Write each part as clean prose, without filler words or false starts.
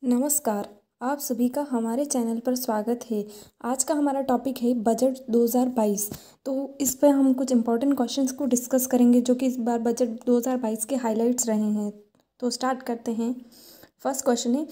नमस्कार। आप सभी का हमारे चैनल पर स्वागत है। आज का हमारा टॉपिक है बजट 2022। तो इस पर हम कुछ इम्पोर्टेंट क्वेश्चंस को डिस्कस करेंगे जो कि इस बार बजट 2022 के हाइलाइट्स रहे हैं। तो स्टार्ट करते हैं। फर्स्ट क्वेश्चन है,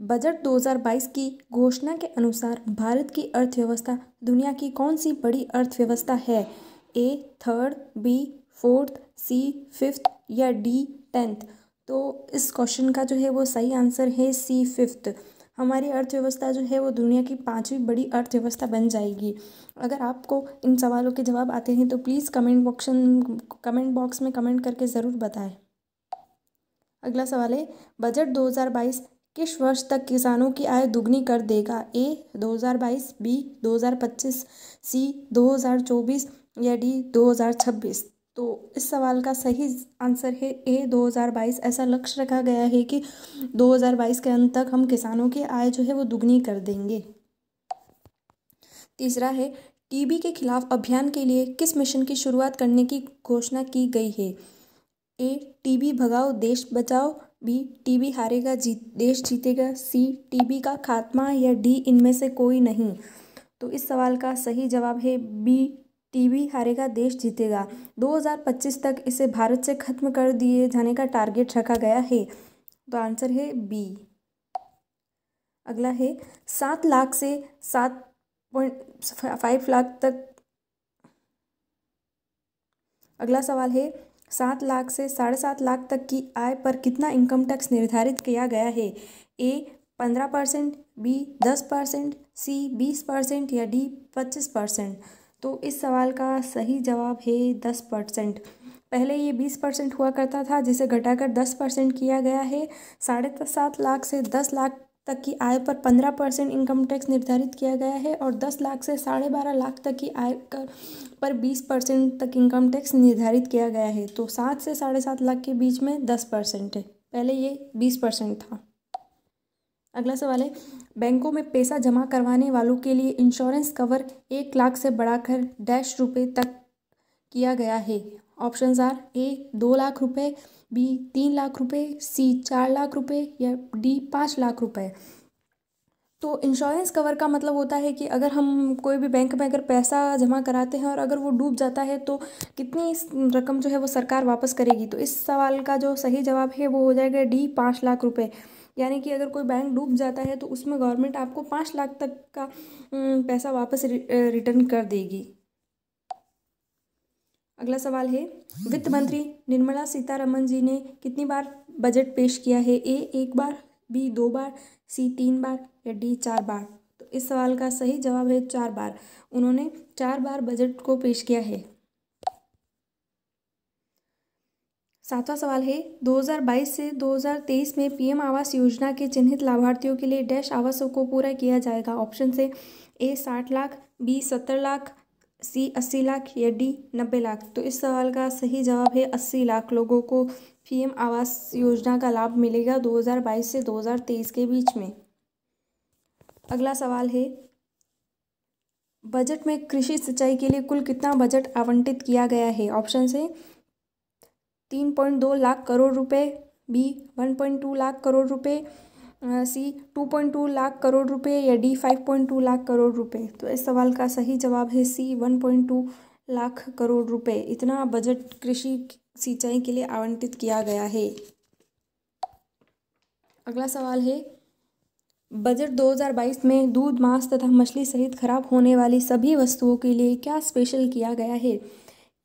बजट 2022 की घोषणा के अनुसार भारत की अर्थव्यवस्था दुनिया की कौन सी बड़ी अर्थव्यवस्था है? ए third, B fourth, C fifth या डी 10th? तो इस क्वेश्चन का जो है वो सही आंसर है सी फिफ्थ। हमारी अर्थव्यवस्था जो है वो दुनिया की 5वीं बड़ी अर्थव्यवस्था बन जाएगी। अगर आपको इन सवालों के जवाब आते हैं तो प्लीज़ कमेंट बॉक्स में कमेंट करके ज़रूर बताएं। अगला सवाल है, बजट 2022 किस वर्ष तक किसानों की आय दुगनी कर देगा? ए 2022, बी 2025, सी 2024 या डी 2026? तो इस सवाल का सही आंसर है ए 2022। ऐसा लक्ष्य रखा गया है कि 2022 के अंत तक हम किसानों की आय जो है वो दुगनी कर देंगे। तीसरा है, टीबी के खिलाफ अभियान के लिए किस मिशन की शुरुआत करने की घोषणा की गई है? ए टीबी भगाओ देश बचाओ, बी टीबी हारेगा देश जीतेगा, सी टीबी का खात्मा या डी इनमें से कोई नहीं? तो इस सवाल का सही जवाब है बी टीबी हारेगा देश जीतेगा। 2025 तक इसे भारत से खत्म कर दिए जाने का टारगेट रखा गया है। तो आंसर है बी। अगला है, 7 लाख से 7.5 लाख तक। अगला सवाल है, 7 लाख से 7.5 लाख तक की आय पर कितना इनकम टैक्स निर्धारित किया गया है? ए 15%, बी 10%, सी 20% या डी 25%? तो इस सवाल का सही जवाब है 10%। पहले ये 20% हुआ करता था जिसे घटाकर 10% किया गया है। 7.5 लाख से 10 लाख तक की आय पर 15% इनकम टैक्स निर्धारित किया गया है और 10 लाख से 12.5 लाख तक की आय पर 20% तक इनकम टैक्स निर्धारित किया गया है। तो 7 से 7.5 लाख के बीच में 10% है, पहले ये 20% था। अगला सवाल है, बैंकों में पैसा जमा करवाने वालों के लिए इंश्योरेंस कवर 1 लाख से बढ़ाकर डैश रुपये तक किया गया है। ऑप्शंस आर ए 2 लाख रुपए, बी 3 लाख रुपए, सी 4 लाख रुपए या डी 5 लाख रुपए? तो इंश्योरेंस कवर का मतलब होता है कि अगर हम कोई भी बैंक में अगर पैसा जमा कराते हैं और अगर वो डूब जाता है तो कितनी रकम जो है वो सरकार वापस करेगी? तो इस सवाल का जो सही जवाब है वो हो जाएगा डी 5 लाख रुपए। यानी कि अगर कोई बैंक डूब जाता है तो उसमें गवर्नमेंट आपको 5 लाख तक का पैसा वापस रिटर्न कर देगी। अगला सवाल है, वित्त मंत्री निर्मला सीतारमण जी ने कितनी बार बजट पेश किया है? ए 1 बार, बी 2 बार, सी 3 बार या डी 4 बार? तो इस सवाल का सही जवाब है 4 बार। उन्होंने 4 बार बजट को पेश किया है। सातवां सवाल है, 2022 से 2023 में पीएम आवास योजना के चिन्हित लाभार्थियों के लिए डैश आवासों को पूरा किया जाएगा। ऑप्शन से ए 60 लाख, बी 70 लाख, सी 80 लाख या डी 90 लाख? तो इस सवाल का सही जवाब है 80 लाख लोगों को पीएम आवास योजना का लाभ मिलेगा 2022 से 2023 के बीच में। अगला सवाल है, बजट में कृषि सिंचाई के लिए कुल कितना बजट आवंटित किया गया है? ऑप्शन से 3.2 लाख करोड़ रुपए, बी 1.2 लाख करोड़ रुपए, सी 2.2 लाख करोड़ रुपए या डी 5.2 लाख करोड़ रुपए? तो इस सवाल का सही जवाब है सी 1.2 लाख करोड़ रुपए। इतना बजट कृषि सिंचाई के लिए आवंटित किया गया है। अगला सवाल है, बजट 2022 में दूध, मांस तथा मछली सहित खराब होने वाली सभी वस्तुओं के लिए क्या स्पेशल किया गया है?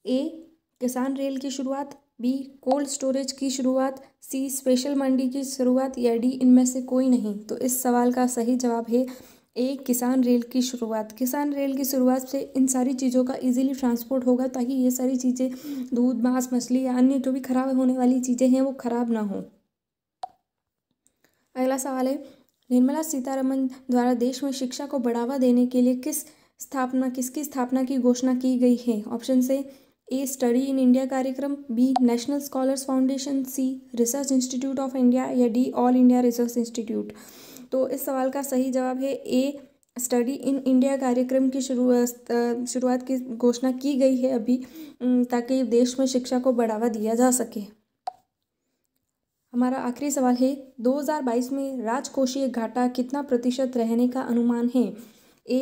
ए किसान रेल की शुरुआत, बी कोल्ड स्टोरेज की शुरुआत, सी स्पेशल मंडी की शुरुआत या डी इनमें से कोई नहीं? तो इस सवाल का सही जवाब है ए किसान रेल की शुरुआत। किसान रेल की शुरुआत से इन सारी चीज़ों का इजीली ट्रांसपोर्ट होगा ताकि ये सारी चीज़ें दूध, मांस, मछली या अन्य जो भी खराब होने वाली चीज़ें हैं वो खराब ना हो। अगला सवाल है, निर्मला सीतारमण द्वारा देश में शिक्षा को बढ़ावा देने के लिए किसकी स्थापना की घोषणा की गई है? ऑप्शन से ए स्टडी इन इंडिया कार्यक्रम, B national scholars foundation, C research institute of India या D all India research institute? तो इस सवाल का सही जवाब है ए स्टडी इन इंडिया कार्यक्रम की शुरुआत की घोषणा की गई है अभी, ताकि देश में शिक्षा को बढ़ावा दिया जा सके। हमारा आखिरी सवाल है 2022 में राजकोषीय घाटा कितना प्रतिशत रहने का अनुमान है? ए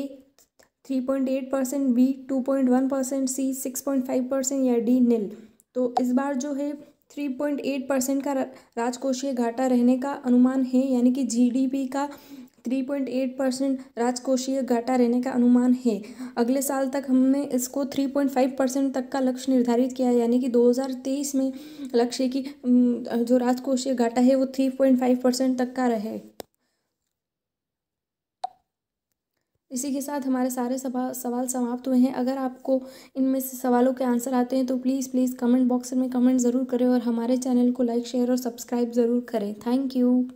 3.8%, बी 2.1%, सी 6.5% या डी नील। तो इस बार जो है 3.8% का राजकोषीय घाटा रहने का अनुमान है, यानी कि जीडीपी का 3.8% राजकोषीय घाटा रहने का अनुमान है। अगले साल तक हमने इसको 3.5% तक का लक्ष्य निर्धारित किया है, यानी कि 2023 में लक्ष्य की जो राजकोषीय घाटा है वो 3.5% तक का रहे। इसी के साथ हमारे सारे सवाल समाप्त हुए हैं। अगर आपको इनमें से सवालों के आंसर आते हैं तो प्लीज़ कमेंट बॉक्स में कमेंट ज़रूर करें और हमारे चैनल को लाइक शेयर और सब्सक्राइब ज़रूर करें। Thank you.